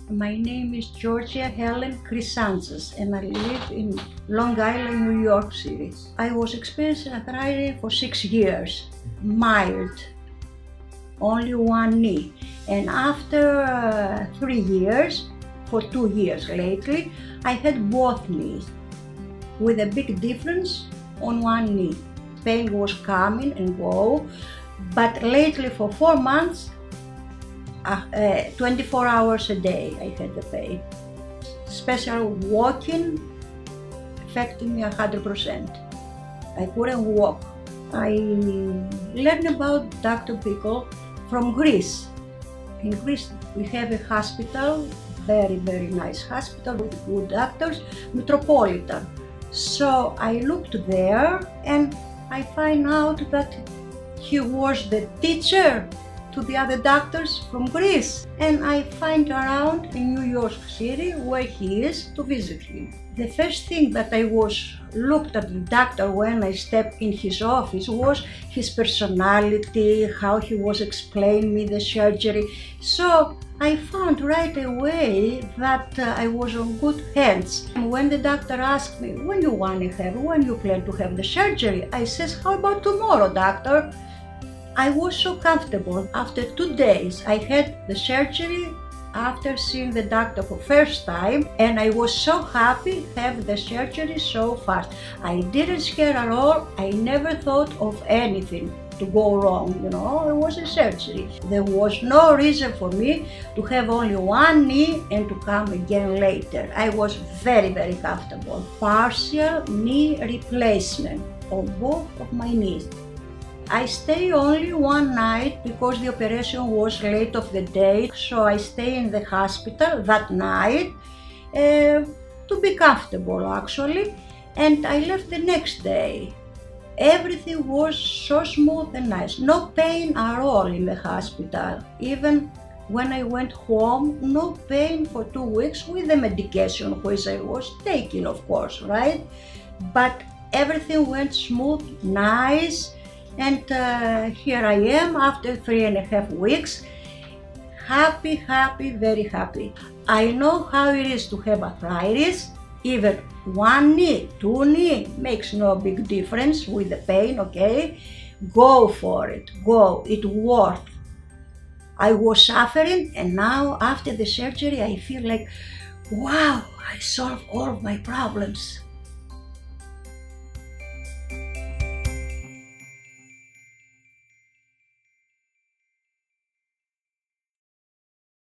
My name is Georgia Helen Chrysantzis and I live in Long Island, New York City. I was experiencing arthritis for 6 years, mild, only one knee. And after 3 years, for 2 years lately, I had both knees with a big difference on one knee. Pain was coming and go, but lately for 4 months, 24 hours a day I had the pain. Especially walking affected me 100%. I couldn't walk. I learned about Dr. Pickle from Greece. In Greece we have a hospital, very nice hospital with good doctors, Metropolitan. So I looked there and I find out that he was the teacher to the other doctors from Greece, and I find around in New York City where he is to visit him. The first thing that I looked at the doctor when I stepped in his office was his personality, how he was explaining me the surgery. So I found right away that I was on good hands. When the doctor asked me, when you plan to have the surgery? I says, how about tomorrow, doctor? I was so comfortable. After 2 days, I had the surgery after seeing the doctor for first time, and I was so happy to have the surgery so fast. I didn't scare at all. I never thought of anything to go wrong, you know, it was a surgery. There was no reason for me to have only one knee and to come again later. I was very comfortable. Partial knee replacement on both of my knees. I stay only one night because the operation was late of the day, so I stay in the hospital that night to be comfortable actually, and I left the next day. Everything was so smooth and nice, no pain at all in the hospital. Even when I went home, no pain for 2 weeks with the medication which I was taking, of course, right? But everything went smooth, nice. And here I am after 3.5 weeks, happy, very happy. I know how it is to have arthritis. Even one knee, 2 knee, makes no big difference with the pain, okay? Go for it, go, it's worth. I was suffering and now after the surgery I feel like, wow, I solved all of my problems.